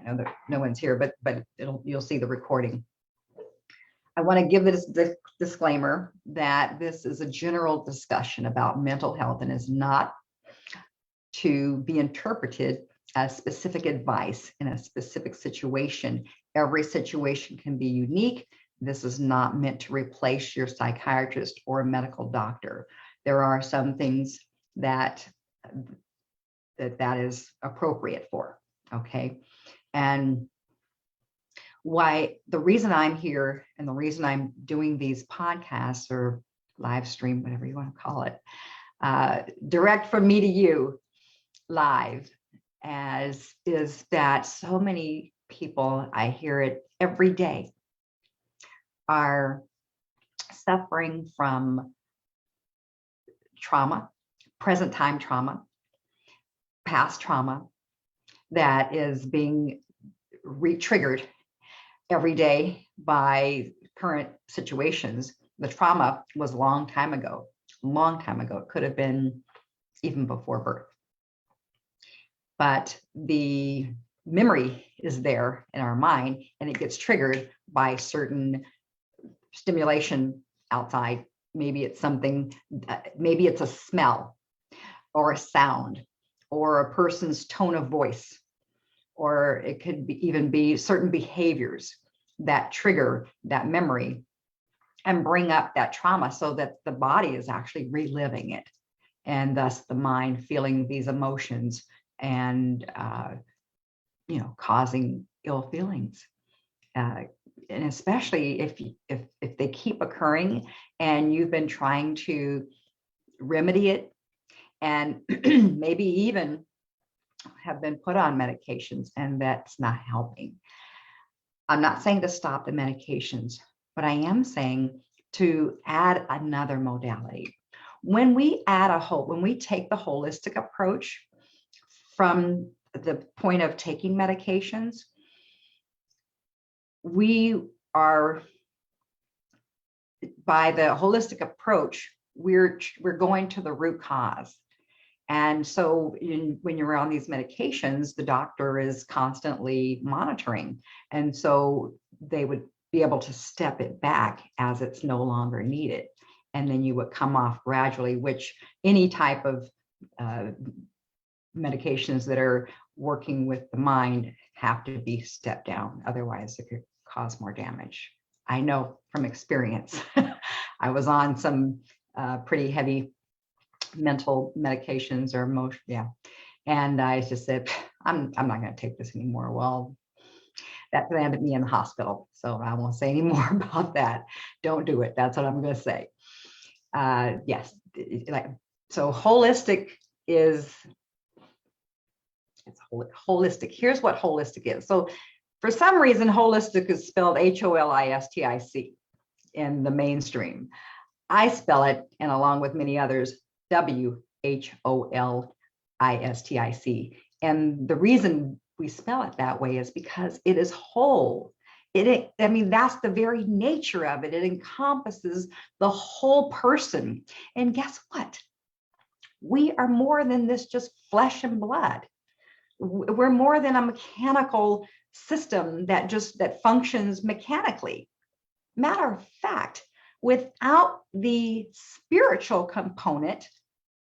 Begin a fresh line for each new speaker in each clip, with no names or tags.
I know that no one's here, but you'll see the recording. I want to give this disclaimer that this is a general discussion about mental health and is not to be interpreted as specific advice in a specific situation. Every situation can be unique. This is not meant to replace your psychiatrist or a medical doctor. There are some things that is appropriate for, okay? And why the reason I'm here and the reason I'm doing these podcasts or live stream, whatever you want to call it, direct from me to you live, is that so many people, I hear it every day, are suffering from trauma, present time trauma, past trauma that is being re-triggered every day by current situations. The trauma was a long time ago. It could have been even before birth. But the memory is there in our mind, and it gets triggered by certain stimulation outside. Maybe it's something, maybe it's a smell or a sound or a person's tone of voice, or it could even be certain behaviors that trigger that memory and bring up that trauma so that the body is actually reliving it, and thus the mind feeling these emotions and causing ill feelings, and especially if they keep occurring and you've been trying to remedy it and maybe even have been put on medications and that's not helping. I'm not saying to stop the medications, but I am saying to add another modality. When we take the holistic approach from the point of taking medications, we are, by the holistic approach, we're going to the root cause. And so when you're on these medications, the doctor is constantly monitoring. And so they would be able to step it back as it's no longer needed. And then you would come off gradually, which any type of medications that are working with the mind have to be stepped down. Otherwise, it could cause more damage. I know from experience. I was on some pretty heavy mental medications or emotion, and I just said, I'm not going to take this anymore. Well, that landed me in the hospital, so I won't say any more about that. Don't do it. That's what I'm going to say. Yes, so holistic is, it's holistic. Here's what holistic is. So for some reason, holistic is spelled HOLISTIC in the mainstream. I spell it, and along with many others, WHOLISTIC. And the reason we spell it that way is because it is whole. That's the very nature of it. It encompasses the whole person. And guess what? We are more than this, just flesh and blood. We're more than a mechanical system that functions mechanically. Matter of fact, without the spiritual component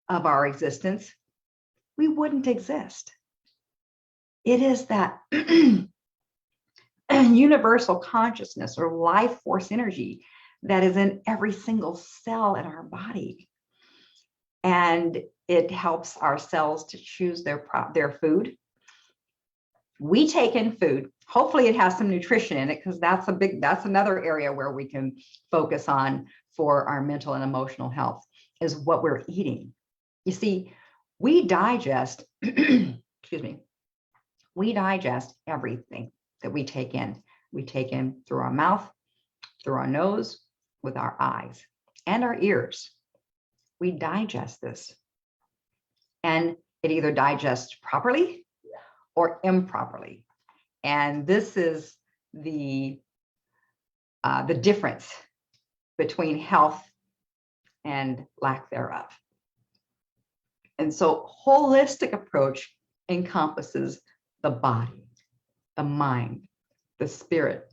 of our existence, we wouldn't exist. It is that universal consciousness or life force energy that is in every single cell in our body. And it helps our cells to choose their food. We take in food. Hopefully it has some nutrition in it, because that's another area where we can focus on for our mental and emotional health, is what we're eating. You see, we digest, we digest everything that we take in. We take in through our mouth, through our nose, with our eyes and our ears. We digest this, and it either digests properly or improperly. And this is the difference between health and lack thereof. And so holistic approach encompasses the body. the mind, the spirit,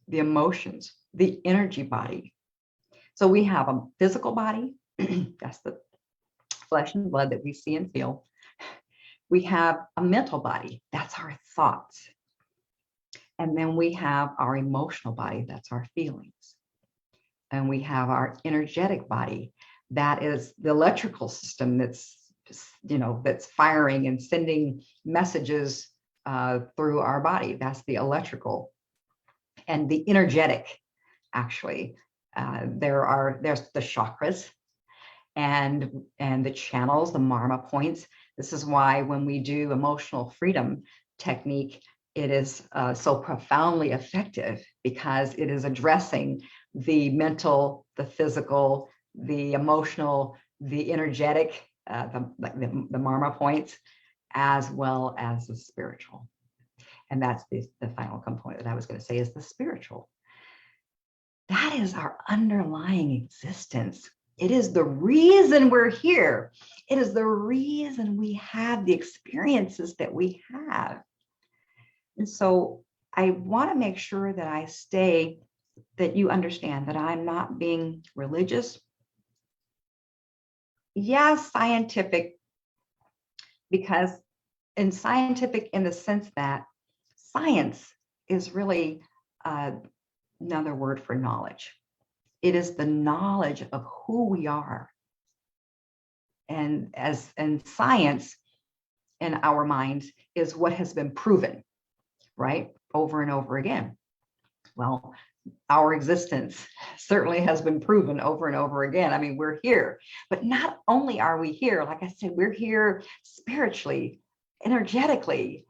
the emotions, the energy body. So we have a physical body, that's the flesh and blood that we see and feel. We have a mental body, that's our thoughts. And then we have our emotional body, that's our feelings. And we have our energetic body, that is the electrical system that's, that's firing and sending messages through our body. That's the electrical. And the energetic, actually, there's the chakras and the channels, the Marma points. This is why when we do emotional freedom technique, it is so profoundly effective, because it is addressing the mental, the physical, the emotional, the energetic, the Marma points, as well as the spiritual. And that's the final component that I was going to say, is the spiritual. That is our underlying existence. It is the reason we're here. It is the reason we have the experiences that we have. And so I want to make sure that you understand that I'm not being religious. Yes, scientific, because scientific in the sense that science is really another word for knowledge. It is the knowledge of who we are. And science in our minds is what has been proven, right? Over and over again. Well, our existence certainly has been proven over and over again. I mean, we're here, but not only are we here, like I said, we're here spiritually, energetically,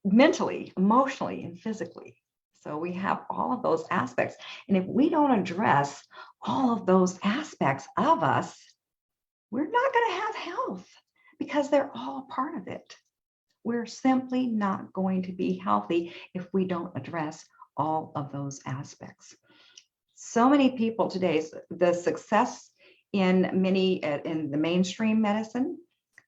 mentally, emotionally, and physically. So we have all of those aspects. And if we don't address all of those aspects of us, we're not going to have health, because they're all a part of it. We're simply not going to be healthy if we don't address all of those aspects. So many people today, the success in the mainstream medicine,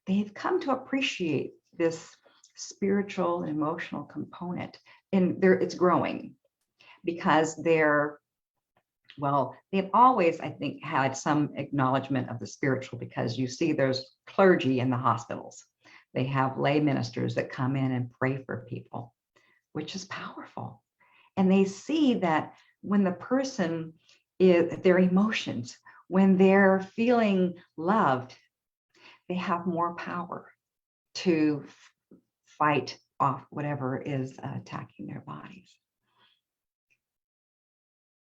they've come to appreciate this spiritual and emotional component, and it's growing, because they've always, I think, had some acknowledgement of the spiritual, because you see there's clergy in the hospitals. They have lay ministers that come in and pray for people, which is powerful. And they see that when the person their emotions, when they're feeling loved, they have more power to fight off whatever is attacking their bodies.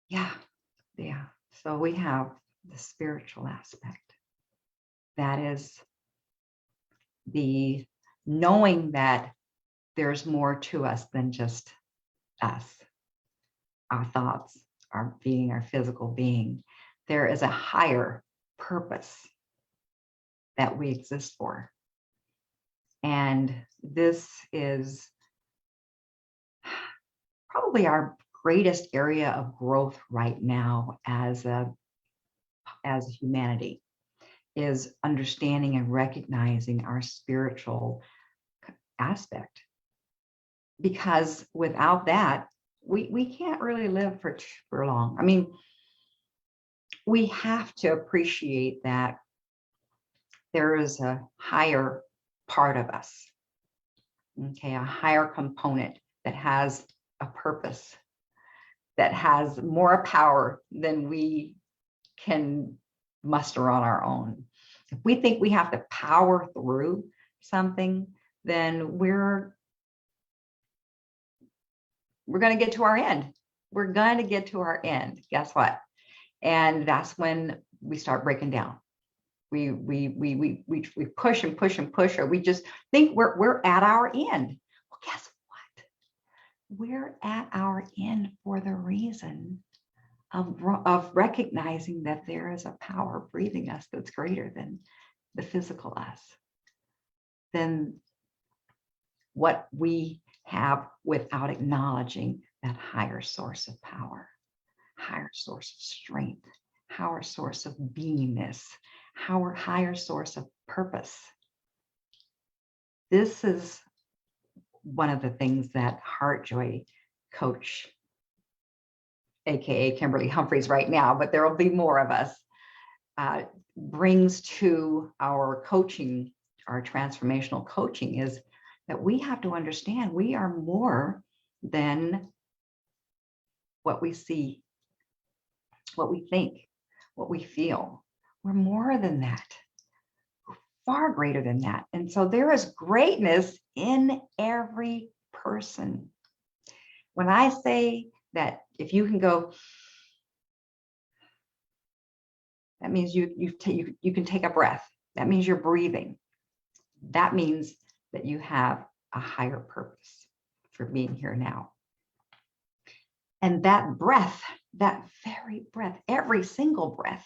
Yeah. So we have the spiritual aspect. That is the knowing that there's more to us than just us, our thoughts, our being, our physical being. There is a higher purpose that we exist for. And this is probably our greatest area of growth right now as humanity, is understanding and recognizing our spiritual aspect. Because without that, we can't really live for long. I mean, we have to appreciate that there is a higher part of us, okay, a higher component that has a purpose, that has more power than we can muster on our own. If we think we have to power through something, then we're going to get to our end. We're going to get to our end. Guess what? And that's when we start breaking down. We push and push and push, or we just think we're at our end. Well, guess what? We're at our end for the reason of recognizing that there is a power breathing us that's greater than the physical us, than what we have, without acknowledging that higher source of power, higher source of strength, higher source of beingness, higher source of purpose. This is one of the things that HeartJoy coach, aka Kimberly Humphreys right now, but there will be more of us, brings to our coaching, our transformational coaching, is that we have to understand we are more than what we see, what we think, what we feel. We're more than that, far greater than that. And so there is greatness in every person. When I say that if you can go, that means you can take a breath. That means you're breathing. That means that you have a higher purpose for being here now. And that breath, that very breath, every single breath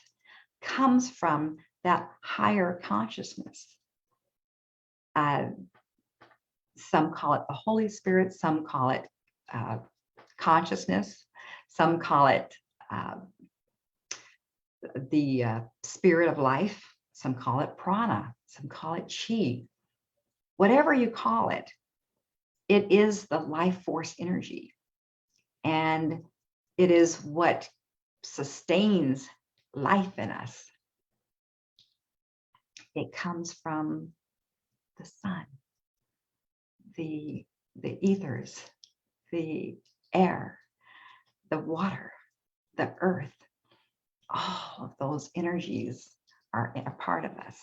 comes from that higher consciousness. Some call it the Holy Spirit, some call it consciousness, some call it the spirit of life, some call it prana, some call it chi. Whatever you call it, it is the life force energy. And it is what sustains life in us. It comes from the sun, the ethers, the air, the water, the earth. All of those energies are a part of us,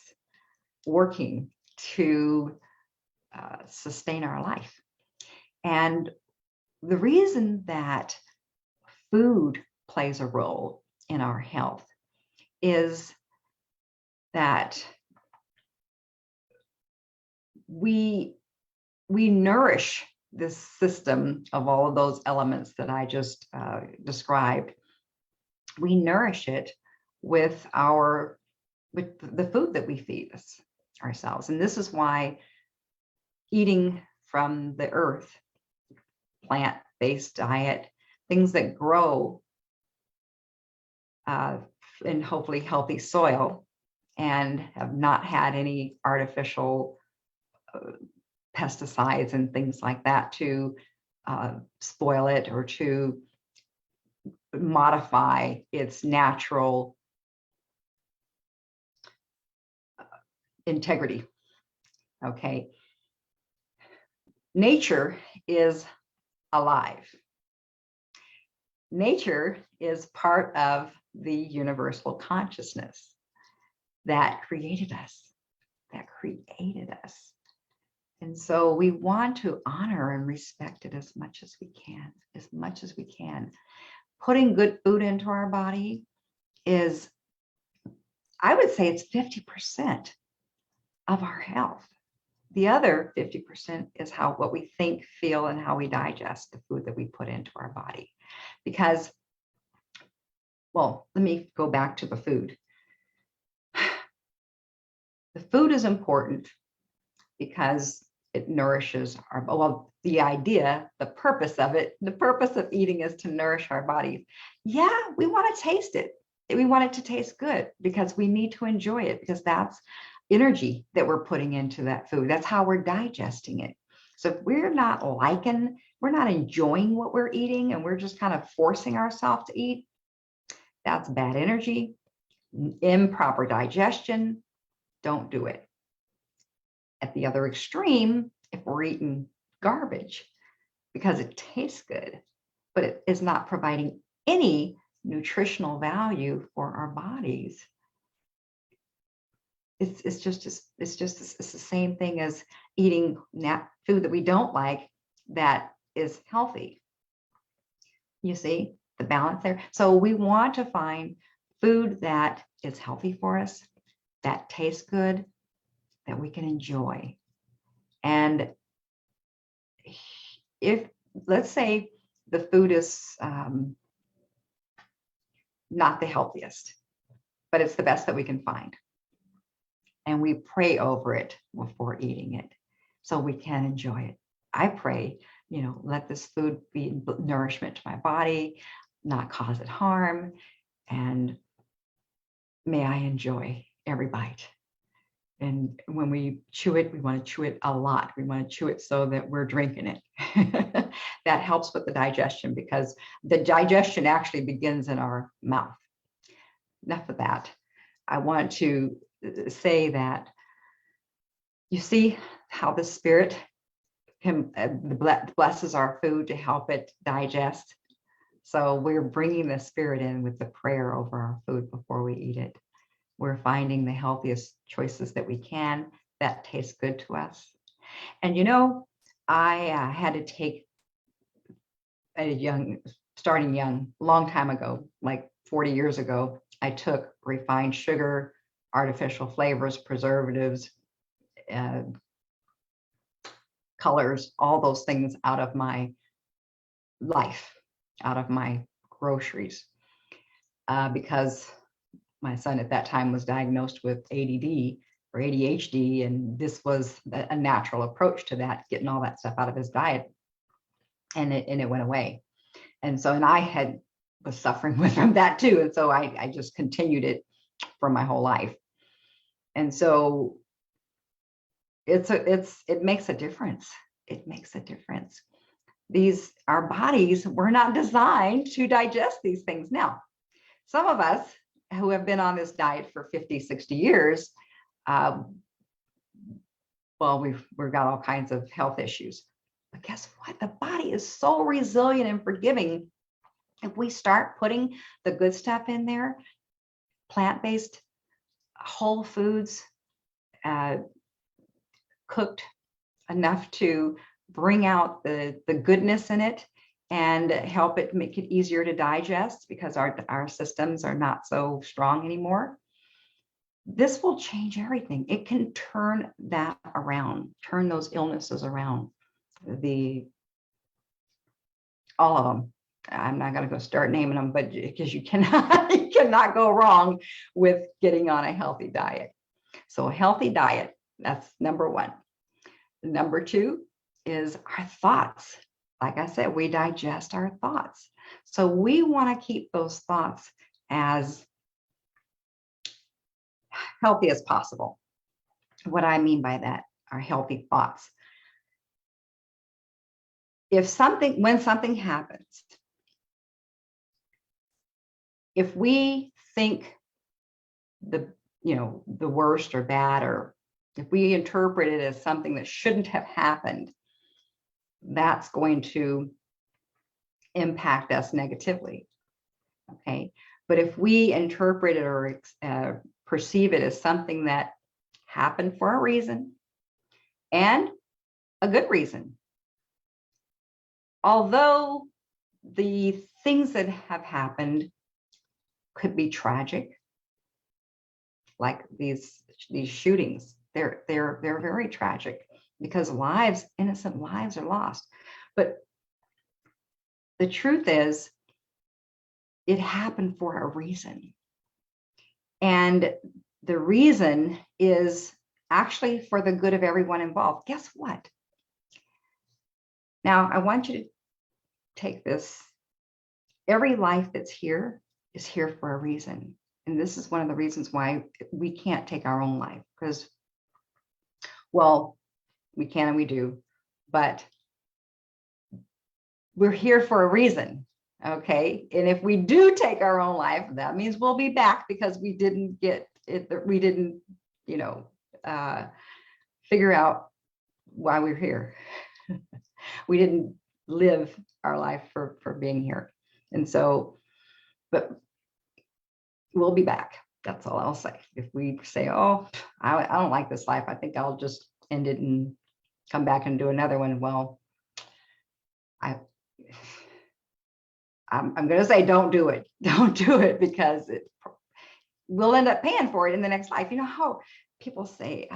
working to sustain our life. And the reason that food plays a role in our health is that we nourish this system of all of those elements that I just described. We nourish it with the food that we feed ourselves. And this is why eating from the earth, plant-based diet, things that grow in hopefully healthy soil and have not had any artificial pesticides and things like that to spoil it or to modify its natural integrity. Okay. Nature is alive. Nature is part of the universal consciousness that created us, And so we want to honor and respect it as much as we can, Putting good food into our body is, I would say it's 50% of our health. The other 50% is what we think, feel, and how we digest the food that we put into our body. Because, well, let me go back to the food. The food is important because it nourishes the purpose of eating is to nourish our bodies. Yeah, we want to taste it. We want it to taste good because we need to enjoy it, because that's energy that we're putting into that food. That's how we're digesting it. So if we're not enjoying what we're eating and we're just kind of forcing ourselves to eat, that's bad energy, improper digestion. Don't do it. At the other extreme, if we're eating garbage because it tastes good, but it is not providing any nutritional value for our bodies, it's the same thing as eating food that we don't like that is healthy. You see the balance there? So we want to find food that is healthy for us, that tastes good, that we can enjoy. And if, let's say, the food is not the healthiest, but it's the best that we can find, and we pray over it before eating it so we can enjoy it. I pray, let this food be nourishment to my body, not cause it harm, and may I enjoy every bite. And when we chew it, we want to chew it a lot. We want to chew it so that we're drinking it. That helps with the digestion, because the digestion actually begins in our mouth. Enough of that. I want to say that you see how the spirit blesses our food to help it digest. So we're bringing the spirit in with the prayer over our food before we eat it. We're finding the healthiest choices that we can that taste good to us. And I had to take starting young, long time ago, like 40 years ago, I took refined sugar, artificial flavors, preservatives, colors, all those things out of my life, out of my groceries, because my son at that time was diagnosed with ADD or ADHD, and this was a natural approach to that, getting all that stuff out of his diet, and it went away. And I was suffering from that too, and so I just continued it for my whole life. And so it makes a difference. It makes a difference. Our bodies were not designed to digest these things. Now, some of us who have been on this diet for 50, 60 years, we've got all kinds of health issues. But guess what? The body is so resilient and forgiving. If we start putting the good stuff in there, plant-based, whole foods, cooked enough to bring out the goodness in it and help it make it easier to digest, because our systems are not so strong anymore. This will change everything. It can turn that around, turn those illnesses around. All of them. I'm not going to go start naming them, but because you cannot go wrong with getting on a healthy diet. So a healthy diet, that's number one. Number two is our thoughts. Like I said, we digest our thoughts. So we want to keep those thoughts as healthy as possible. What I mean by that are healthy thoughts. When something happens, if we think the worst or bad, or if we interpret it as something that shouldn't have happened, that's going to impact us negatively. Okay. But if we interpret it or perceive it as something that happened for a reason, and a good reason, although the things that have happened could be tragic, like these shootings, they're very tragic, because innocent lives are lost. But the truth is, it happened for a reason. And the reason is actually for the good of everyone involved. Guess what? Now, I want you to take this. Every life that's here is here for a reason. And this is one of the reasons why we can't take our own life, because, well, we can and we do, but we're here for a reason. Okay. And if we do take our own life, that means we'll be back, because we didn't get it. We didn't, figure out why we're here. We didn't live our life for being here. And so, but we'll be back. That's all I'll say. If we say, oh, I don't like this life, I think I'll just end it and come back and do another one. Well, I'm going to say, don't do it. Don't do it, because we'll end up paying for it in the next life. You know how people say,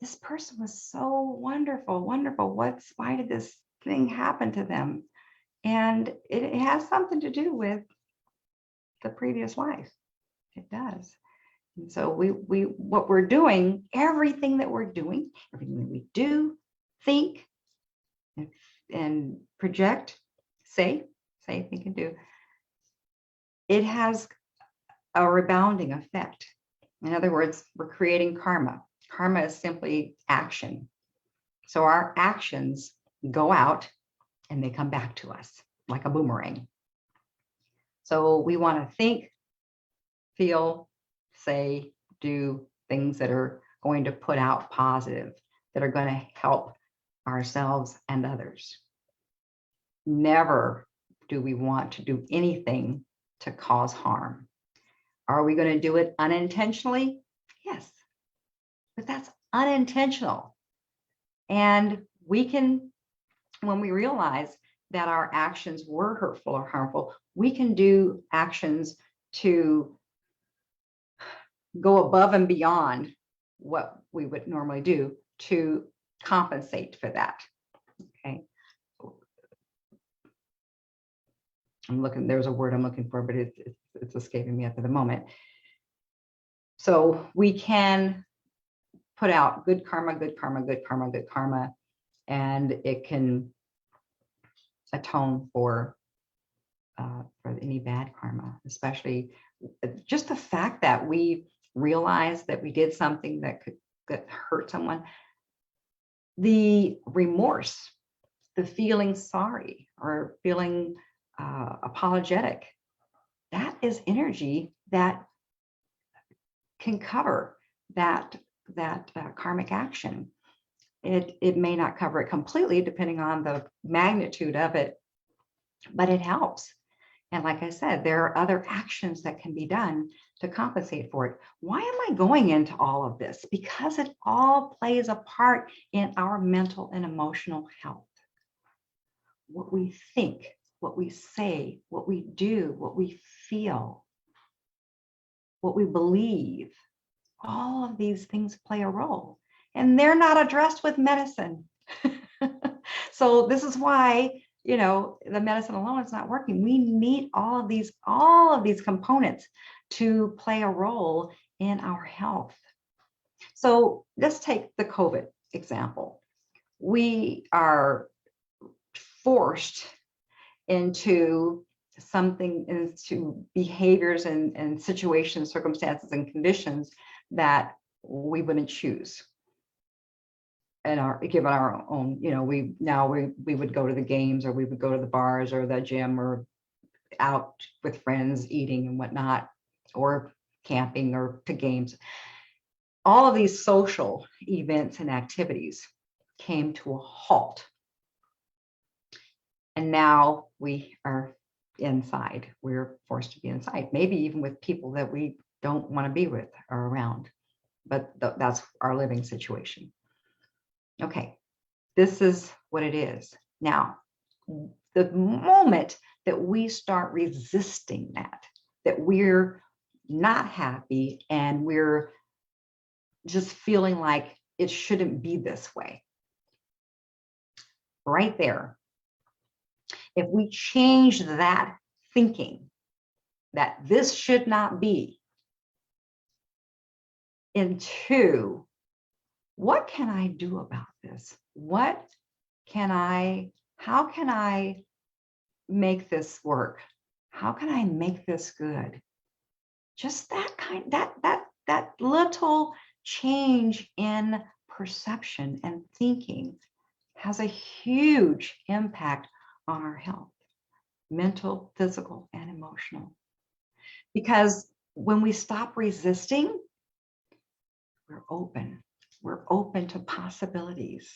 this person was so wonderful. Why did this thing happen to them? And it has something to do with the previous life. It does. And so what we're doing, everything that we do, think, and project, say, think, and do, it has a rebounding effect. In other words, we're creating karma. Karma is simply action. So our actions go out and they come back to us like a boomerang. So we want to think, feel, say, do things that are going to put out positive, that are going to help ourselves and others. Never do we want to do anything to cause harm. Are we going to do it unintentionally? Yes, but that's unintentional. And we can, when we realize that our actions were hurtful or harmful, we can do actions to go above and beyond what we would normally do to compensate for that. Okay. There's a word I'm looking for, but it's escaping me at the moment. So we can put out good karma, good karma, good karma, good karma, and it can atone for any bad karma, especially just the fact that we realize that we did something that could hurt someone. The remorse, the feeling sorry or feeling apologetic, that is energy that can cover that karmic action. It may not cover it completely depending on the magnitude of it, but it helps. And like I said, there are other actions that can be done to compensate for it. Why am I going into all of this? Because it all plays a part in our mental and emotional health. What we think, what we say, what we do, what we feel, what we believe, all of these things play a role. And they're not addressed with medicine. So this is why, the medicine alone is not working. We need all of these components to play a role in our health. So let's take the COVID example. We are forced into behaviors and situations, circumstances, and conditions that we wouldn't choose. And given our own, we would go to the games, or we would go to the bars or the gym, or out with friends eating and whatnot, or camping or to games. All of these social events and activities came to a halt. And now we are inside. We're forced to be inside, maybe even with people that we don't want to be with or around. But that's our living situation. Okay, this is what it is. Now, the moment that we start resisting that we're not happy and we're just feeling like it shouldn't be this way, right there, if we change that thinking that this should not be into what can I do about this? How can I make this work? How can I make this good? Just that little change in perception and thinking has a huge impact on our health, mental, physical, and emotional. Because when we stop resisting, we're open. We're open to possibilities.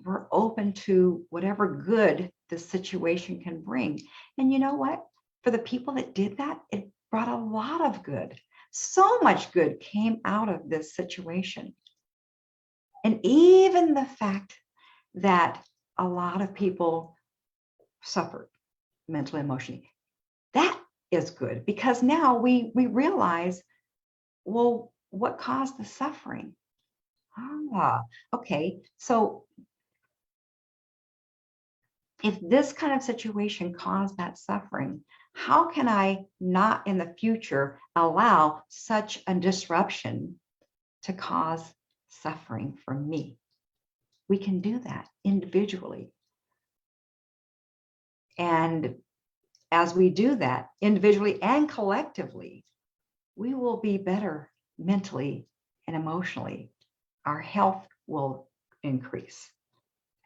We're open to whatever good this situation can bring. And you know what? For the people that did that, it brought a lot of good. So much good came out of this situation. And even the fact that a lot of people suffered mentally, emotionally, that is good, because now we realize, well, what caused the suffering? Okay. So if this kind of situation caused that suffering, how can I not in the future allow such a disruption to cause suffering for me? We can do that individually. And as we do that individually and collectively, we will be better mentally and emotionally. Our health will increase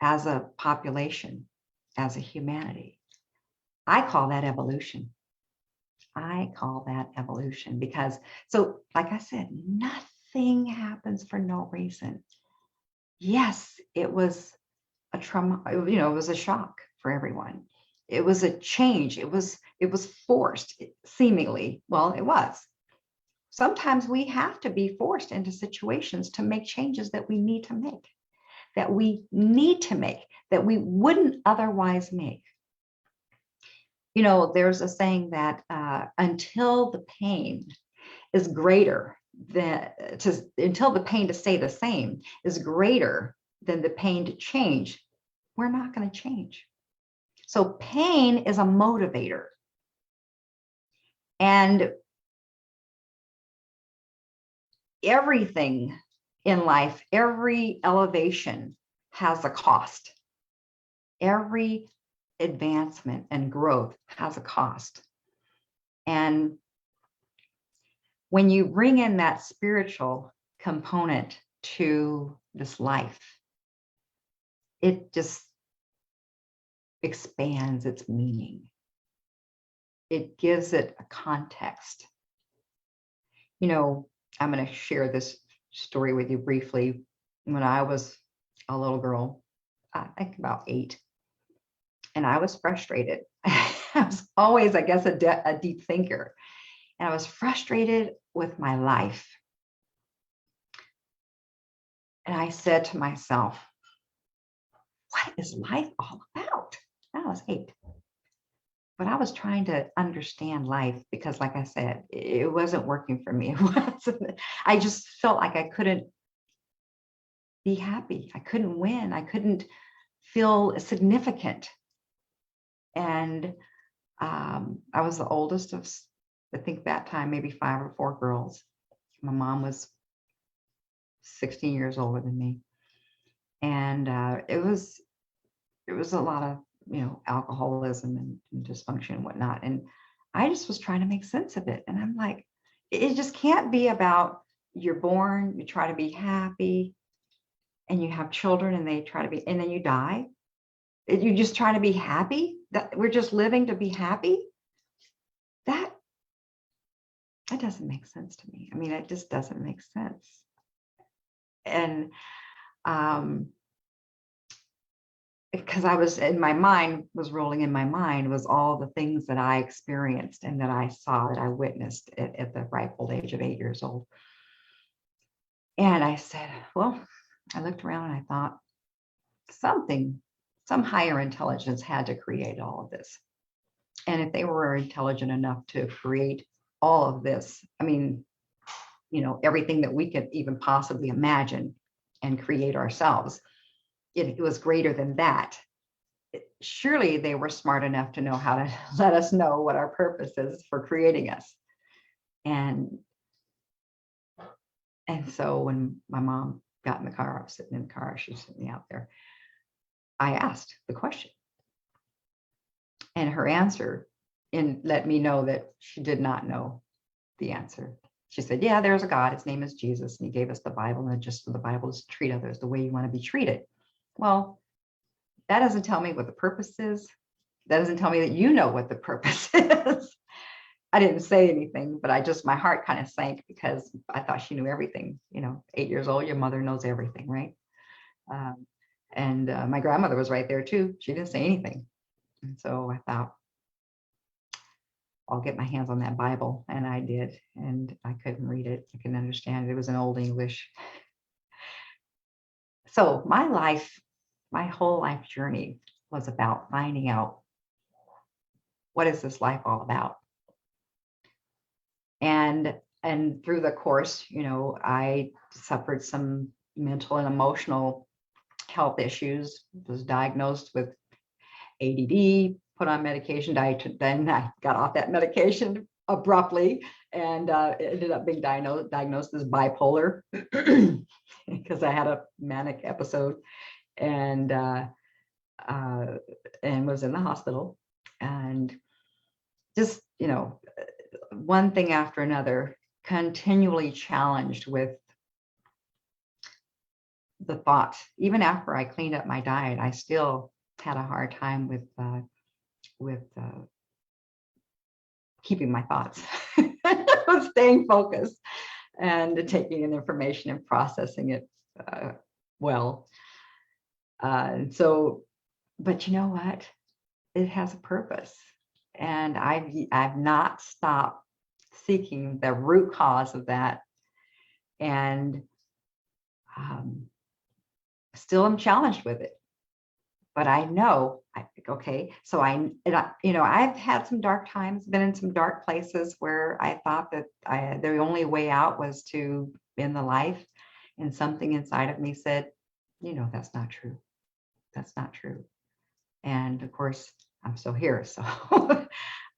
as a population, as a humanity. I call that evolution. I call that evolution because, so like I said, nothing happens for no reason. Yes, it was a trauma, it was a shock for everyone. It was a change. It was forced, seemingly. Well, it was. Sometimes we have to be forced into situations to make changes that we need to make, that we wouldn't otherwise make. There's a saying that until the pain is greater until the pain to stay the same is greater than the pain to change, we're not going to change. So pain is a motivator. And everything in life, every elevation has a cost. Every advancement and growth has a cost. And when you bring in that spiritual component to this life, it just expands its meaning. It gives it a context. I'm going to share this story with you briefly. When I was a little girl, I think about 8, and I was frustrated. I was always, I guess, a deep thinker. And I was frustrated with my life. And I said to myself, what is life all about? I was 8. But I was trying to understand life because, like I said, it wasn't working for me. I just felt like I couldn't be happy. I couldn't win. I couldn't feel significant. And I was the oldest of, I think that time, maybe 5 or 4 girls. My mom was 16 years older than me. And it was a lot of, alcoholism and dysfunction and whatnot. And I just was trying to make sense of it. And I'm like, it just can't be about you're born, you try to be happy, and you have children and they try to be, and then you die. You just try to be happy? That we're just living to be happy? That doesn't make sense to me. I mean, it just doesn't make sense. And because I was in my mind, was rolling in my mind was all the things that I experienced and that I saw, that I witnessed at the ripe old age of 8 years old. And I said, well, I looked around and I thought, some higher intelligence had to create all of this. And if they were intelligent enough to create all of this, I mean, everything that we could even possibly imagine and create ourselves, it was greater than that. Surely they were smart enough to know how to let us know what our purpose is for creating us. And so when my mom got in the car, I was sitting in the car, she was sitting out there, I asked the question. And her answer let me know that she did not know the answer. She said, yeah, there's a God. His name is Jesus. And he gave us the Bible. And just for the Bible is to treat others the way you want to be treated. Well, that doesn't tell me what the purpose is. That doesn't tell me that you know what the purpose is. I didn't say anything, but my heart kind of sank because I thought she knew everything. 8 years old, your mother knows everything, right? And my grandmother was right there too. She didn't say anything. And so I thought, I'll get my hands on that Bible. And I did. And I couldn't read it. I couldn't understand it. It was in Old English. So my whole life journey was about finding out, what is this life all about? And through the course, I suffered some mental and emotional health issues, was diagnosed with ADD, put on medication, then I got off that medication abruptly and ended up being diagnosed as bipolar because I had a manic episode and was in the hospital. And just, one thing after another continually challenged with the thoughts. Even after I cleaned up my diet, I still had a hard time with keeping my thoughts, staying focused, and taking in information and processing it well. But you know what? It has a purpose, and I've not stopped seeking the root cause of that, and still am challenged with it. But I know, okay, so I've had some dark times, been in some dark places where I thought that the only way out was to end the life, and something inside of me said, that's not true. That's not true. And of course, I'm still here, so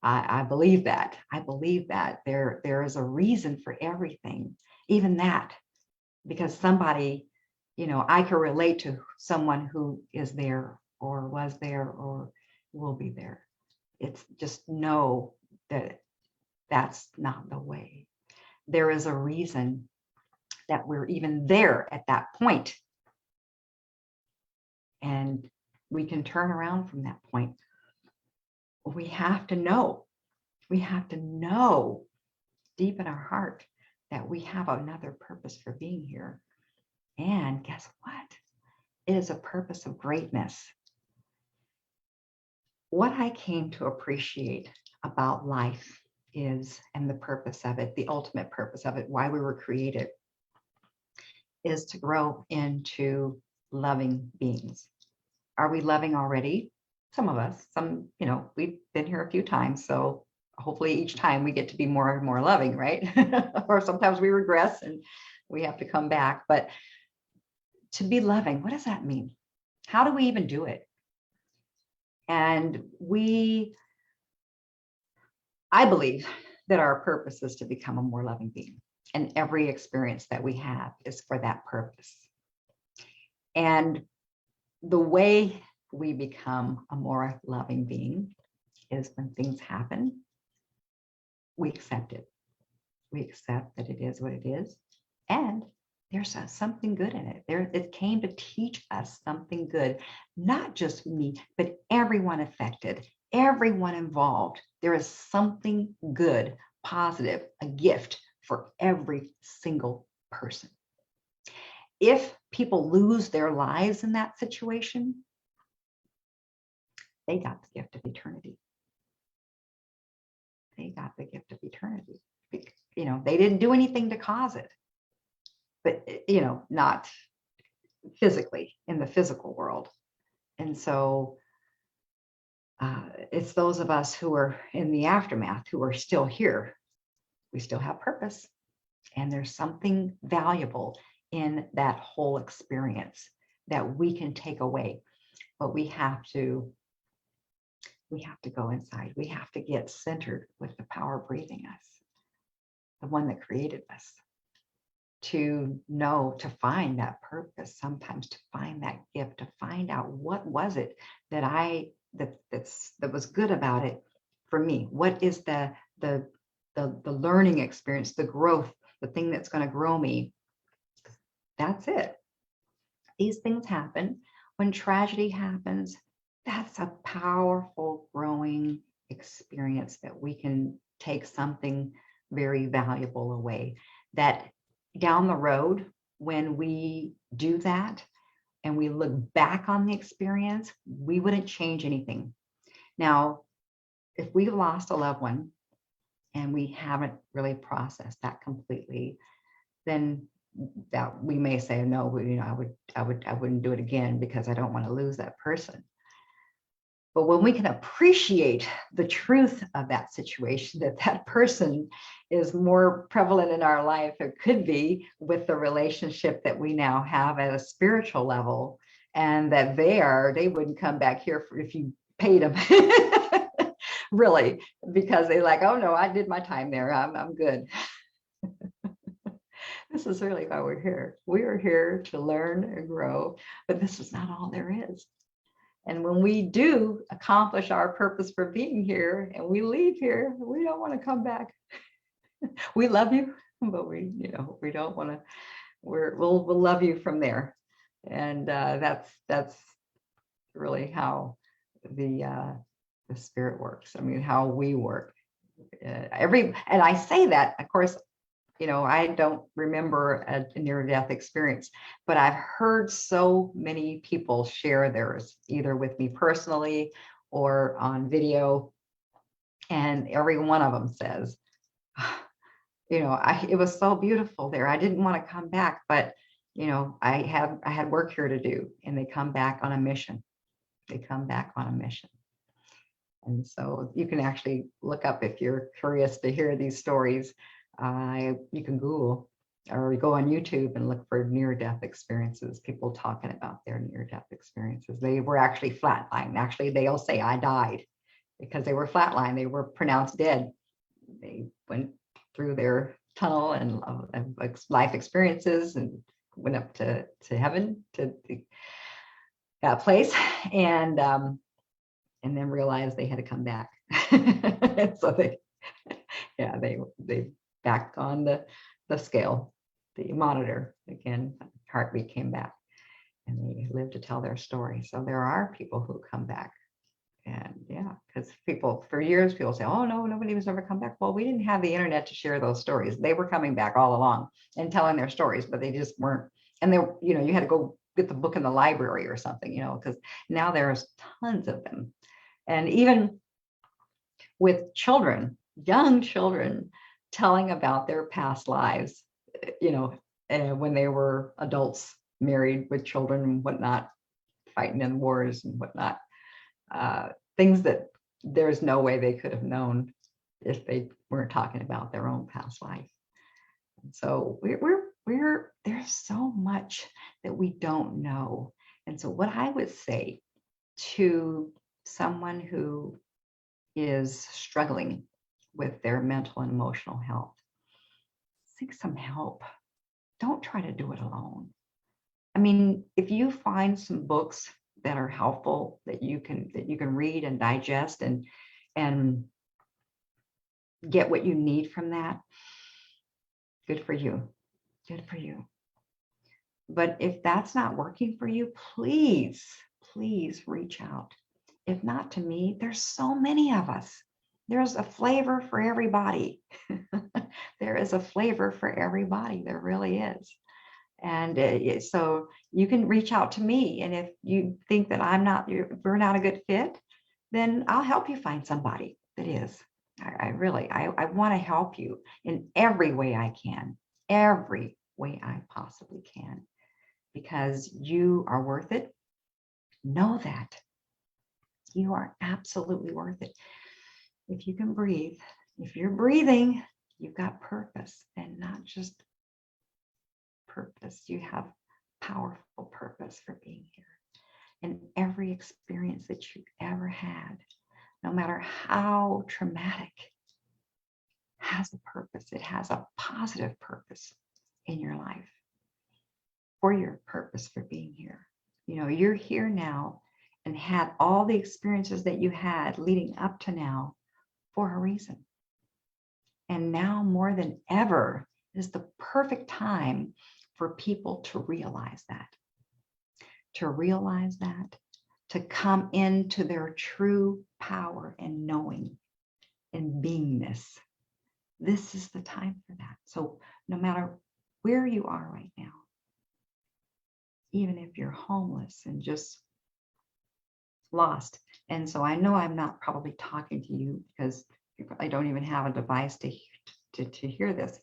I believe that. I believe that there is a reason for everything, even that, because somebody, I can relate to someone who is there or was there or will be there. It's just know that that's not the way. There is a reason that we're even there at that point. And we can turn around from that point. We have to know. We have to know deep in our heart that we have another purpose for being here. And guess what? It is a purpose of greatness. What I came to appreciate about life is, and the purpose of it, the ultimate purpose of it, why we were created, is to grow into loving beings. Are we loving already? Some of us, we've been here a few times, so hopefully each time we get to be more and more loving, right? Or sometimes we regress and we have to come back. But to be loving, what does that mean? How do we even do it? And I believe that our purpose is to become a more loving being. And every experience that we have is for that purpose. And the way we become a more loving being is when things happen, we accept it. We accept that it is what it is. And there's something good in it. It came to teach us something good, not just me, but everyone affected, everyone involved. There is something good, positive, a gift for every single person. If people lose their lives in that situation, they got the gift of eternity. They got the gift of eternity. They didn't do anything to cause it. But, not physically in the physical world. And so it's those of us who are in the aftermath, who are still here. We still have purpose. And there's something valuable in that whole experience that we can take away. But we have to go inside. We have to get centered with the power breathing us, the one that created us. To know, to find that purpose, sometimes to find that gift, to find out what was it that that was good about it for me. What is the learning experience, the growth, the thing that's going to grow me? That's it. These things happen. When tragedy happens, that's a powerful growing experience that we can take something very valuable away. That down the road, when we do that and we look back on the experience, we wouldn't change anything. Now, if we lost a loved one and we haven't really processed that completely, then that we may say, no, I wouldn't do it again because I don't want to lose that person. But when we can appreciate the truth of that situation, that person is more prevalent in our life, it could be, with the relationship that we now have at a spiritual level, and that they wouldn't come back here if you paid them. Really, because they're like, oh no, I did my time there. I'm good. This is really why we're here. We are here to learn and grow, but this is not all there is. And when we do accomplish our purpose for being here and we leave here, we don't want to come back. We love you. but we don't want to. We'll love you from there, and that's really how the spirit works. I mean, how we work. And I say that, of course, I don't remember a near-death experience, but I've heard so many people share theirs, either with me personally or on video, and every one of them says, it was so beautiful there. I didn't want to come back, but I had work here to do, and they come back on a mission. They come back on a mission. And so you can actually look up, if you're curious to hear these stories, you can Google or go on YouTube and look for near-death experiences, people talking about their near-death experiences. They were actually flatlined. Actually, they'll say, I died, because they were flatlined. They were pronounced dead. They went through their tunnel and life experiences and went up to heaven, to that place, and then realized they had to come back. So they back on the scale, the monitor again. Heartbeat came back, and they lived to tell their story. So there are people who come back. And because for years people say, oh no, nobody was ever come back. Well, we didn't have the internet to share those stories. They were coming back all along and telling their stories, but they just weren't. And you had to go get the book in the library or something, because now there's tons of them. And even with children, young children, telling about their past lives, when they were adults, married with children and whatnot, fighting in wars and whatnot. Things that there's no way they could have known if they weren't talking about their own past life. And so there's so much that we don't know. And so what I would say to someone who is struggling with their mental and emotional health, seek some help. Don't try to do it alone. I mean, if you find some books that are helpful, that you can read and digest and get what you need from that, good for you. Good for you. But if that's not working for you, please reach out. If not to me, there's so many of us. There's a flavor for everybody. There is a flavor for everybody. There really is. And so you can reach out to me. And if you think that we're not a good fit, then I'll help you find somebody that is. I want to help you in every way I can, every way I possibly can, because you are worth it. Know that. You are absolutely worth it. If you can breathe, if you're breathing, you've got purpose, and not just purpose. You have powerful purpose for being here. And every experience that you've ever had, no matter how traumatic, has a purpose. It has a positive purpose in your life, for your purpose for being here. You're here now and had all the experiences that you had leading up to now for a reason. And now more than ever is the perfect time for people to realize that, to come into their true power and knowing and beingness. This is the time for that. So no matter where you are right now, even if you're homeless and just lost. And so I know I'm not probably talking to you because I don't even have a device to hear this.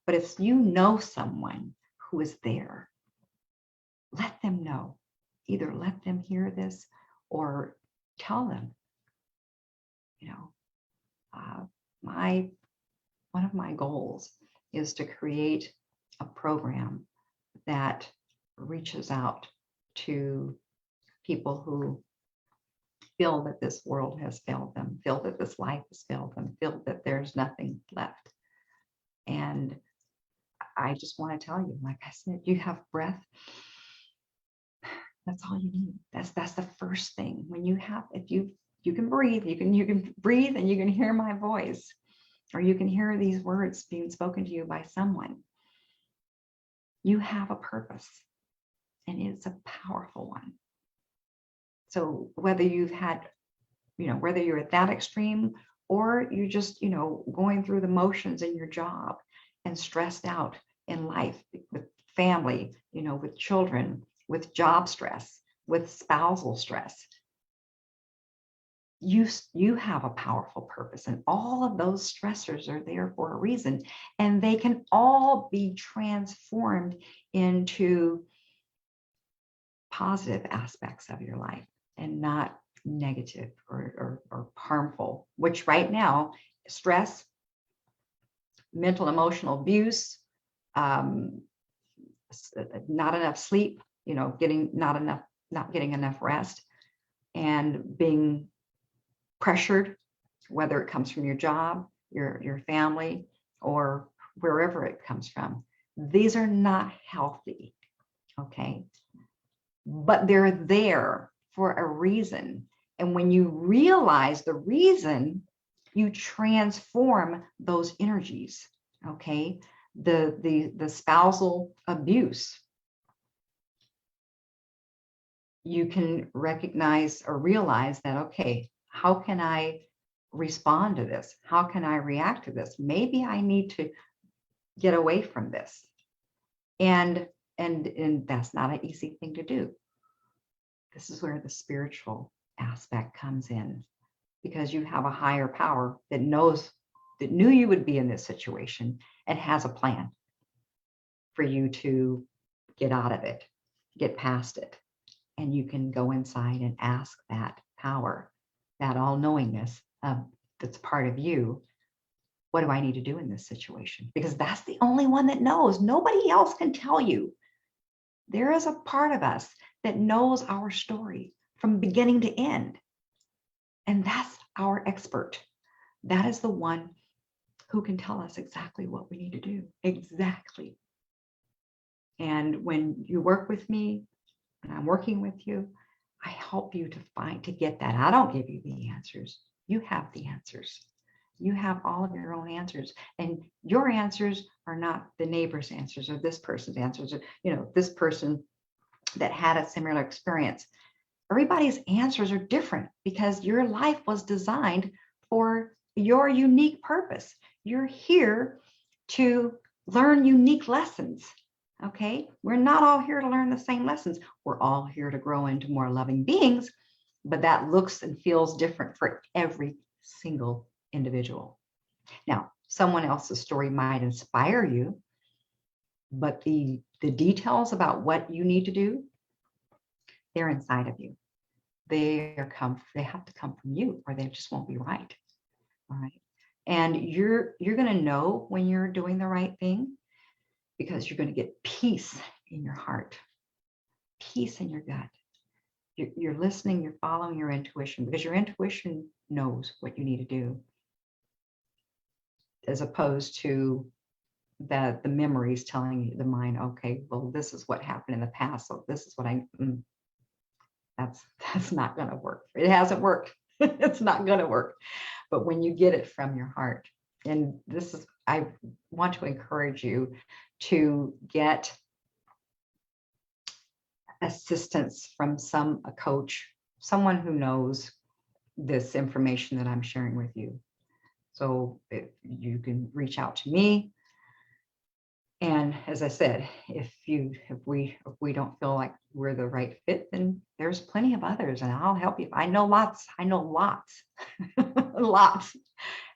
But if you know someone who is there, let them know. Either let them hear this or tell them, one of my goals is to create a program that reaches out to people who feel that this world has failed them, feel that this life has failed them, feel that there's nothing left. And I just want to tell you, like I said, you have breath. That's all you need. That's the first thing. When you have, if you can breathe, you can breathe and you can hear my voice. or you can hear these words being spoken to you by someone. You have a purpose, and it's a powerful one. So whether you've had, whether you're at that extreme, or you're just, going through the motions in your job and stressed out in life with family, with children, with job stress, with spousal stress, you have a powerful purpose, and all of those stressors are there for a reason, and they can all be transformed into positive aspects of your life and not negative or harmful, which right now, stress, mental emotional abuse, not enough sleep, not getting enough rest, and being pressured, whether it comes from your job, your family, or wherever it comes from. These are not healthy, okay? But they're there for a reason. And when you realize the reason, you transform those energies, okay? The spousal abuse, you can recognize or realize that, okay, how can I respond to this? How can I react to this? Maybe I need to get away from this. And that's not an easy thing to do. This is where the spiritual aspect comes in, because you have a higher power that knew you would be in this situation and has a plan for you to get out of it, get past it. And you can go inside and ask that power, that all-knowingness that's part of you, what do I need to do in this situation? Because that's the only one that knows. Nobody else can tell you. There is a part of us that knows our story from beginning to end. And that's our expert. That is the one who can tell us exactly what we need to do. Exactly. And when you work with me, and I'm working with you, I help you to get that. I don't give you the answers. You have the answers. You have all of your own answers, and your answers are not the neighbor's answers or this person's answers, or this person that had a similar experience. Everybody's answers are different because your life was designed for your unique purpose. You're here to learn unique lessons. Okay, we're not all here to learn the same lessons. We're all here to grow into more loving beings, but that looks and feels different for every single individual. Now, someone else's story might inspire you, but the details about what you need to do, they're inside of you. They have to come from you, or they just won't be right. All right. And you're going to know when you're doing the right thing, because you're going to get peace in your heart, peace in your gut. You're listening, you're following your intuition, because your intuition knows what you need to do, as opposed to the memories telling the mind, okay, well, this is what happened in the past, so this is what that's not going to work. It hasn't worked. It's not going to work. But when you get it from your heart, and I want to encourage you to get assistance from a coach, someone who knows this information that I'm sharing with you. So you can reach out to me. And as I said, if we don't feel like we're the right fit, then there's plenty of others, and I'll help you. I know lots, lots.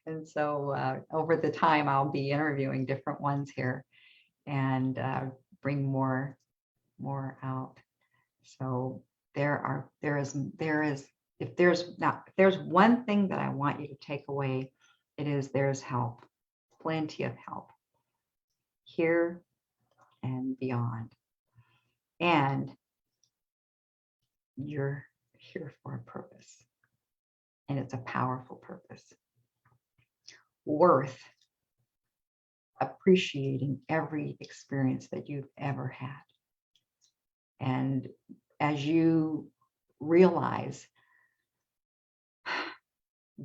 And so over the time, I'll be interviewing different ones here and bring more out. So if there's one thing that I want you to take away, it is there's help, plenty of help here and beyond. And you're here for a purpose, and it's a powerful purpose, worth appreciating every experience that you've ever had. And as you realize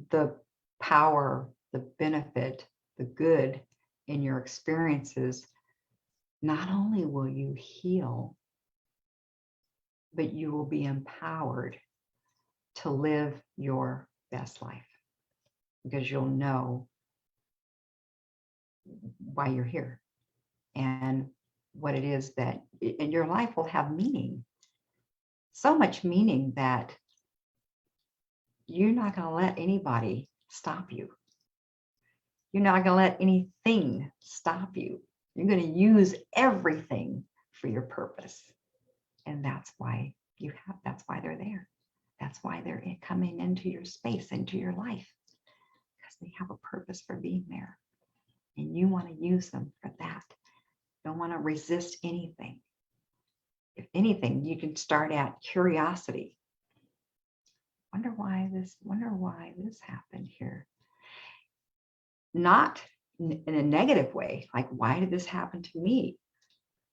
the power, the benefit, the good in your experiences, not only will you heal, but you will be empowered to live your best life because you'll know why you're here and what it is that, and your life will have meaning. So much meaning that you're not going to let anybody stop you. You're not going to let anything stop you. You're going to use everything for your purpose. And that's why that's why they're there. That's why they're coming into your space, into your life, because they have a purpose for being there. And you want to use them for that. You don't want to resist anything. If anything, you can start at curiosity. Wonder why this happened here. Not in a negative way, like, why did this happen to me?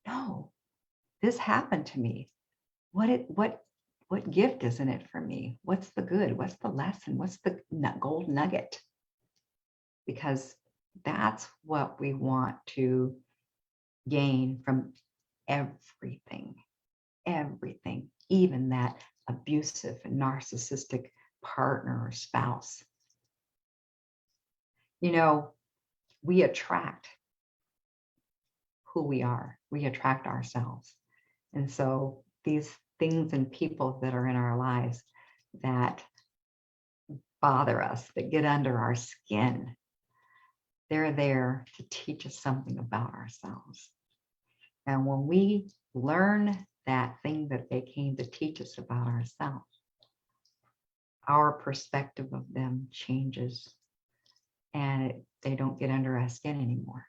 No, this happened to me. What gift is in it for me? What's the good? What's the lesson? What's the gold nugget? Because that's what we want to gain from everything, even that abusive and narcissistic partner or spouse. You know, we attract who we are. We attract ourselves. And so these things and people that are in our lives that bother us, that get under our skin, they're there to teach us something about ourselves. And when we learn that thing that they came to teach us about ourselves, our perspective of them changes and they don't get under our skin anymore.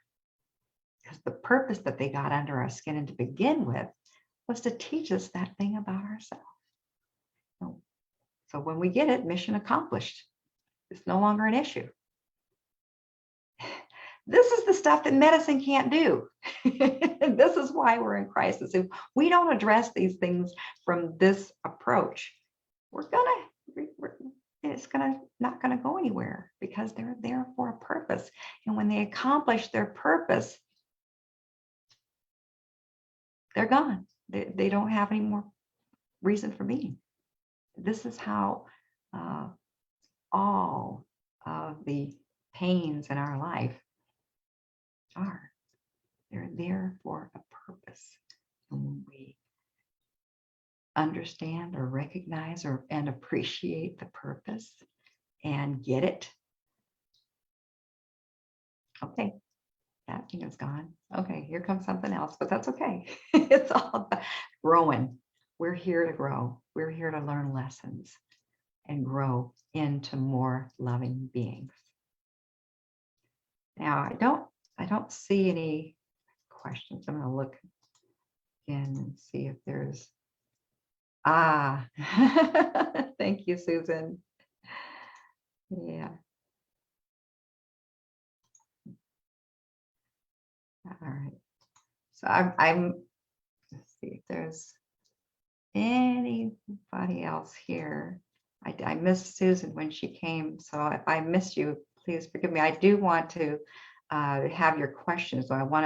Because the purpose that they got under our skin and to begin with was to teach us that thing about ourselves. So when we get it, mission accomplished. It's no longer an issue. This is the stuff that medicine can't do. This is why we're in crisis. If we don't address these things from this approach, it's not gonna go anywhere because they're there for a purpose. And when they accomplish their purpose, they're gone. They don't have any more reason for being. This is how all of the pains in our life are. They're there for a purpose. And when we understand or recognize and appreciate the purpose and get it, okay, that thing is gone. Okay, here comes something else, but that's okay. It's all about growing. We're here to grow. We're here to learn lessons and grow into more loving beings. Now, I don't see any questions. I'm going to look again and see if there's thank you, Susan. Yeah. All right. So I'm let's see if there's anybody else here. I missed Susan when she came, so if I missed you, please forgive me. I do want to have your questions. So I want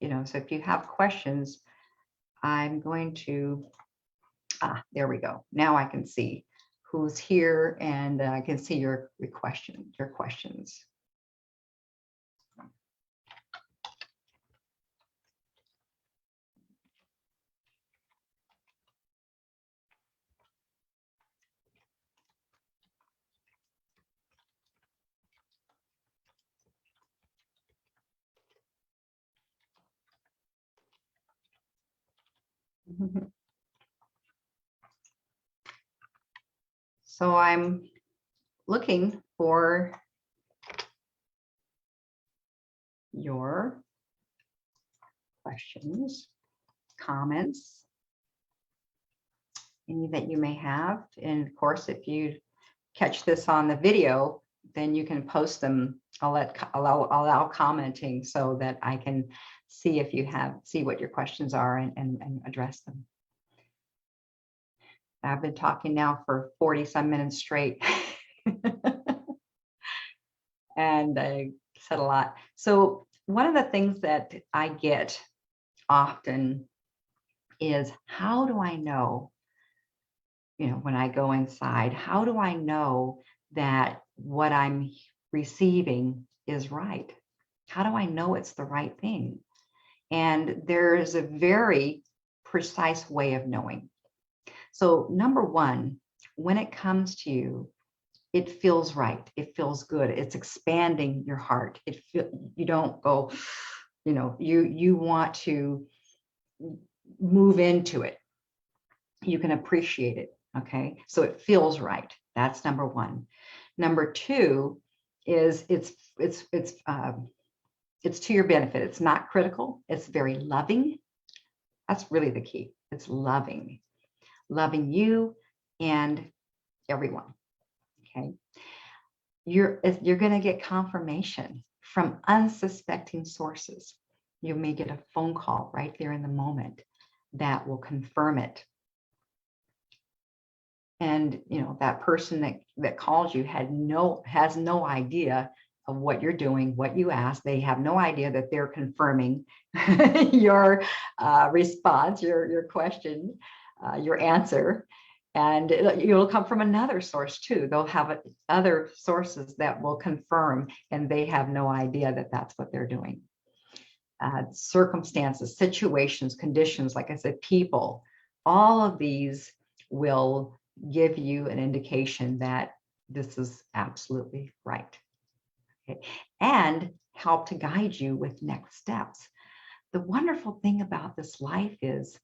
to, so if you have questions, I'm going to, there we go. Now I can see who's here and I can see your questions. So I'm looking for your questions, comments, any that you may have. And of course, if you catch this on the video, then you can post them. I'll allow commenting so that I can see if you see what your questions are and address them. I've been talking now for 40 some minutes straight. And said a lot. So one of the things that I get often is, how do I know, when I go inside, how do I know that what I'm receiving is right? How do I know it's the right thing? And there's a very precise way of knowing. So number one, when it comes to you, it feels right. It feels good. It's expanding your heart. You don't go, you want to move into it. You can appreciate it. Okay. So it feels right. That's number one. Number two is it's to your benefit. It's not critical. It's very loving. That's really the key. It's loving you and everyone. Okay. You're going to get confirmation from unsuspecting sources. You may get a phone call right there in the moment that will confirm it. And that person that calls you has no idea of what you're doing, what you asked. They have no idea that they're confirming your response, your question, your answer. And it'll come from another source too. They'll have other sources that will confirm, and they have no idea that that's what they're doing. Circumstances, situations, conditions, like I said, people, all of these will give you an indication that this is absolutely right. Okay. And help to guide you with next steps. The wonderful thing about this life is,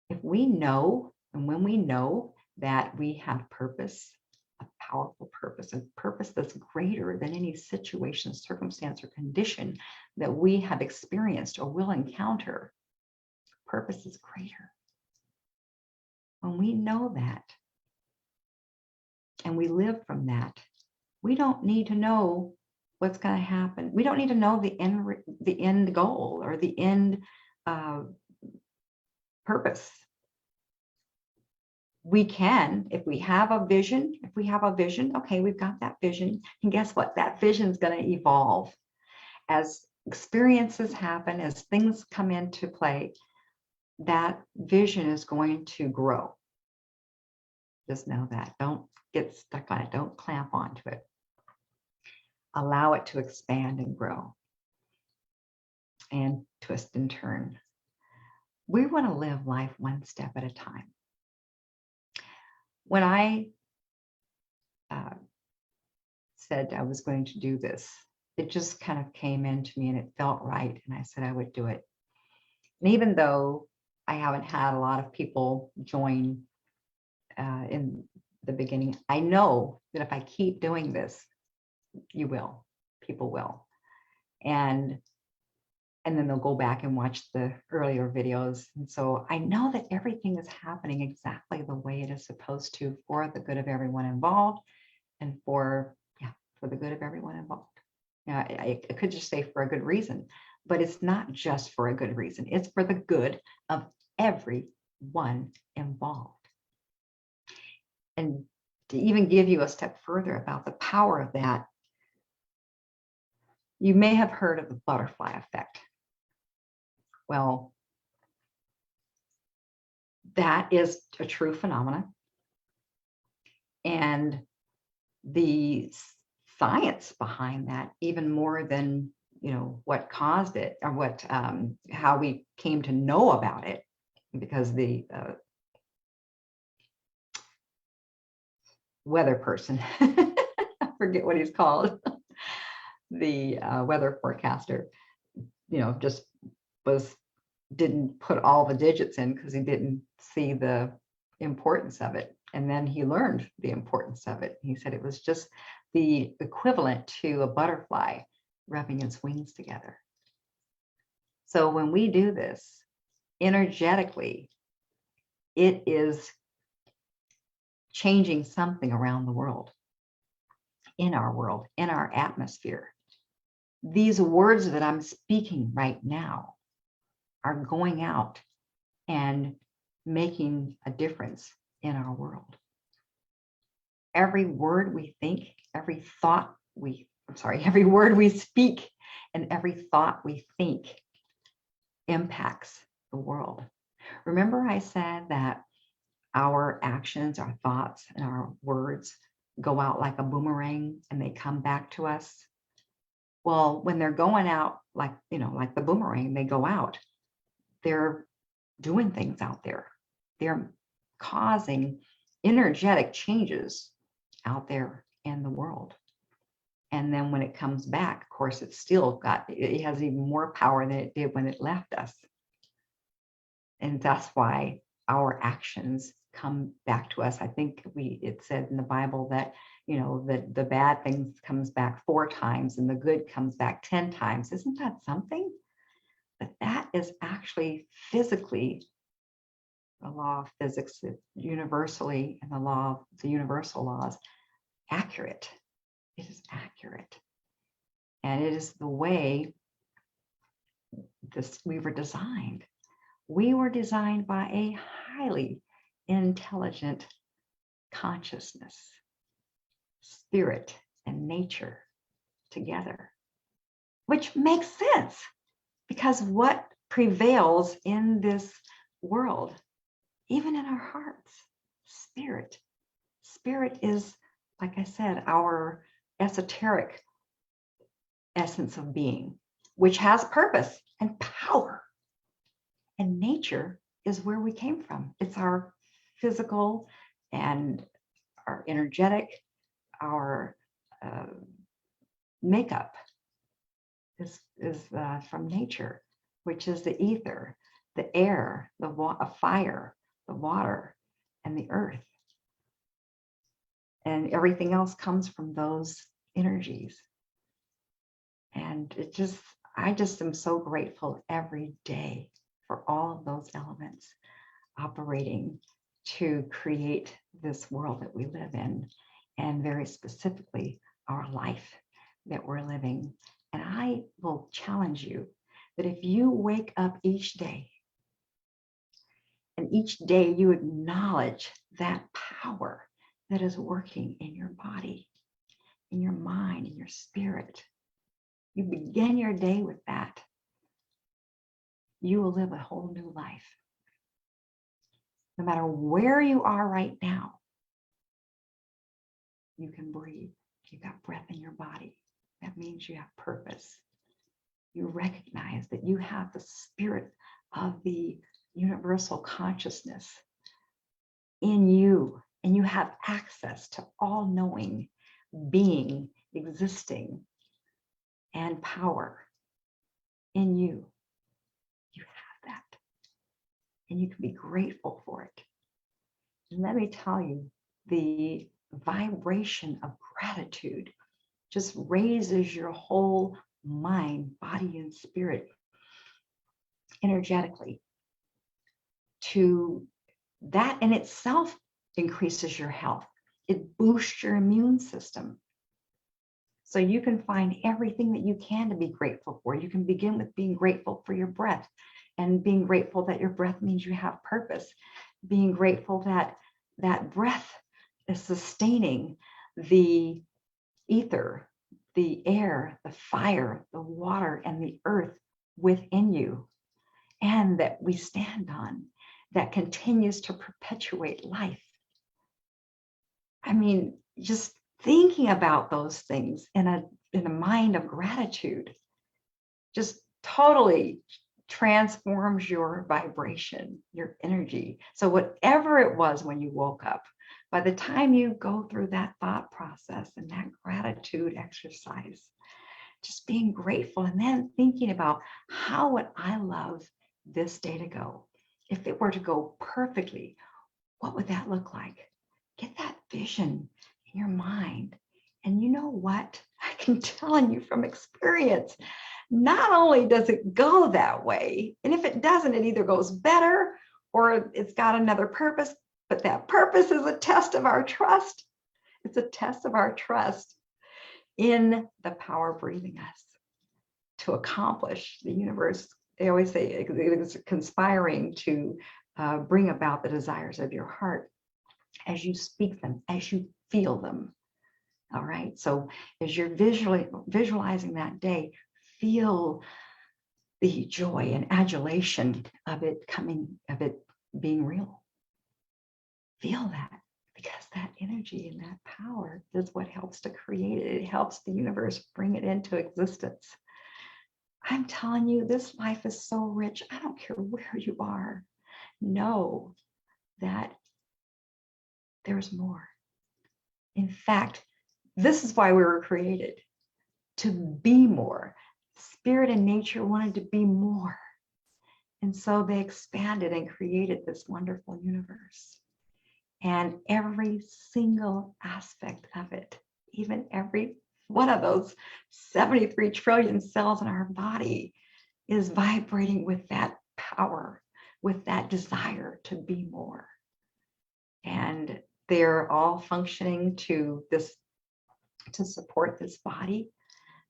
if we know, and when we know that we have purpose, a powerful purpose, a purpose that's greater than any situation, circumstance, or condition that we have experienced or will encounter, purpose is greater. When we know that, and we live from that, we don't need to know what's going to happen. We don't need to know the end goal or the end purpose. We can, if we have a vision, okay, we've got that vision. And guess what? That vision is going to evolve. As experiences happen, as things come into play, that vision is going to grow. Just know that. Don't get stuck on it. Don't clamp onto it. Allow it to expand and grow and twist and turn. We want to live life one step at a time. When I said I was going to do this, it just kind of came into me and it felt right. And I said I would do it. And even though I haven't had a lot of people join in the beginning, I know that if I keep doing this, people will. And then they'll go back and watch the earlier videos. And so I know that everything is happening exactly the way it is supposed to, for the good of everyone involved, and for the good of everyone involved. I could just say for a good reason, but it's not just for a good reason. It's for the good of everyone involved. And to even give you a step further about the power of that, you may have heard of the butterfly effect. Well, that is a true phenomenon. And the science behind that, even more than what caused it, or how we came to know about it, because the weather person, I forget what he's called, the weather forecaster, just didn't put all the digits in because he didn't see the importance of it. And then he learned the importance of it. He said it was just the equivalent to a butterfly rubbing its wings together. So when we do this energetically, it is changing something around the world, in our atmosphere. These words that I'm speaking right now are going out and making a difference in our world. Every word we think, every thought we every word we speak and every thought we think impacts the world. Remember I said that our actions, our thoughts, and our words go out like a boomerang and they come back to us? Well, when they're going out like the boomerang, they go out, they're doing things out there. They're causing energetic changes out there in the world. And then when it comes back, of course, it has even more power than it did when it left us. And that's why our actions come back to us. I think it said in the Bible that, that the bad things comes back 4 times and the good comes back 10 times. Isn't that something? But that is actually physically the law of physics, universally, and the universal laws, accurate. It is accurate. And it is the way we were designed. We were designed by a highly intelligent consciousness, spirit, and nature together, which makes sense because what prevails in this world, even in our hearts, spirit. Spirit is, like I said, our esoteric essence of being, which has purpose and power. And nature is where we came from. It's our physical and our energetic, our makeup is from nature, which is the ether, the air, the fire, the water, and the earth. And everything else comes from those energies. And I just am so grateful every day for all of those elements operating to create this world that we live in, and very specifically our life that we're living. And I will challenge you that if you wake up each day and each day you acknowledge that power that is working in your body, in your mind, in your spirit, you begin your day with that, you will live a whole new life. No matter where you are right now, you can breathe. You've got breath in your body. That means you have purpose. You recognize that you have the spirit of the universal consciousness in you, and you have access to all-knowing being, existing, and power in you. You have that, and you can be grateful for it. And let me tell you, the vibration of gratitude just raises your whole mind, body, and spirit energetically. To that in itself increases your health. It boosts your immune system. So you can find everything that you can to be grateful for. You can begin with being grateful for your breath, and being grateful that your breath means you have purpose. Being grateful that that breath is sustaining the ether, the air, the fire, the water, and the earth within you, and that we stand on, that continues to perpetuate life. I mean, just thinking about those things in a mind of gratitude just totally transforms your vibration, your energy. So whatever it was when you woke up, by the time you go through that thought process and that gratitude exercise, just being grateful and then thinking about how would I love this day to go? If it were to go perfectly, what would that look like? Get that vision in your mind. And you know what? I can tell you from experience, not only does it go that way, and if it doesn't, it either goes better or it's got another purpose, but that purpose is a test of our trust. It's a test of our trust in the power breathing us to accomplish the universe. They always say it is conspiring to bring about the desires of your heart as you speak them, as you feel them. All right. So as you're visualizing that day, feel the joy and adulation of it being real. Feel that, because that energy and that power is what helps to create it. It helps the universe bring it into existence. I'm telling you, this life is so rich. I don't care where you are. Know that there's more. In fact, this is why we were created, to be more. Spirit and nature wanted to be more. And so they expanded and created this wonderful universe. And every single aspect of it, even every one of those 73 trillion cells in our body, is vibrating with that power, with that desire to be more. And they're all functioning to support this body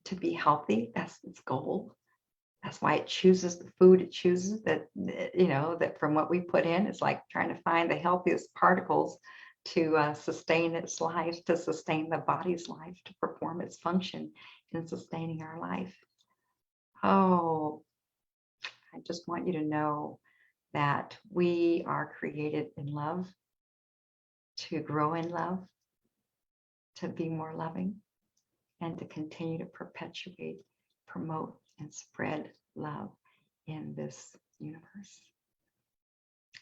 to be healthy. That's its goal. That's why it chooses the food it chooses, that from what we put in, it's like trying to find the healthiest particles to sustain its life, to sustain the body's life, to perform its function in sustaining our life. Oh, I just want you to know that we are created in love, to grow in love, to be more loving, and to continue to perpetuate, promote, and spread love in this universe.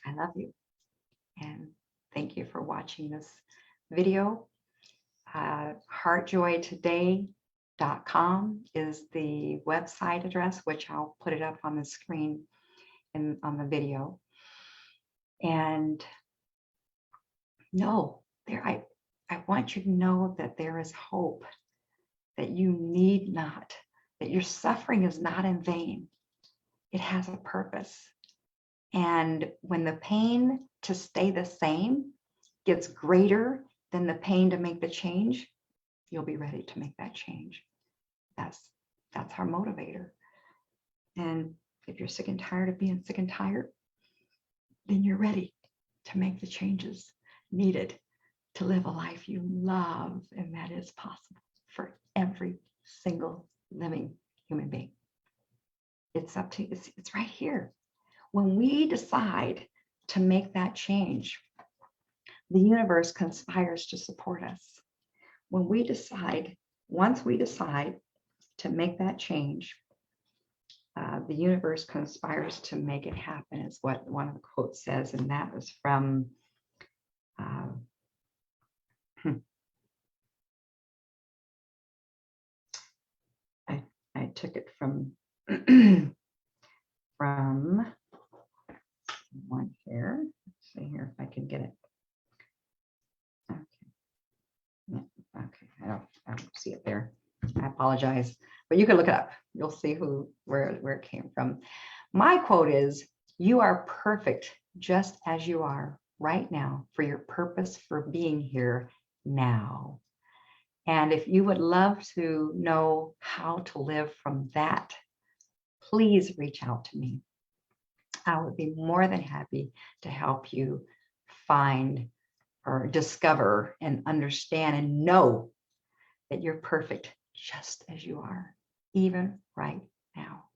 I love you, and thank you for watching this video. HeartJoyToday.com is the website address, which I'll put it up on the screen and on the video. And I want you to know that there is hope, that you need not, that your suffering is not in vain. It has a purpose. And when the pain to stay the same gets greater than the pain to make the change, you'll be ready to make that change. That's our motivator. And if you're sick and tired of being sick and tired, then you're ready to make the changes needed to live a life you love, and that is possible for every single living human being. It's up to you. It's right here. When we decide to make that change, the universe conspires to support us. Once we decide to make that change, the universe conspires to make it happen, is what one of the quotes says, and that was from I took it from one here. Let's see here if I can get it. Okay. Yeah, okay. I don't see it there. I apologize, but you can look it up. You'll see where it came from. My quote is, "You are perfect just as you are right now for your purpose for being here now." And if you would love to know how to live from that, please reach out to me. I would be more than happy to help you find or discover and understand and know that you're perfect just as you are, even right now.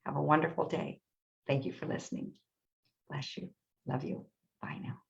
Have a wonderful day. Thank you for listening. Bless you. Love you. Bye now.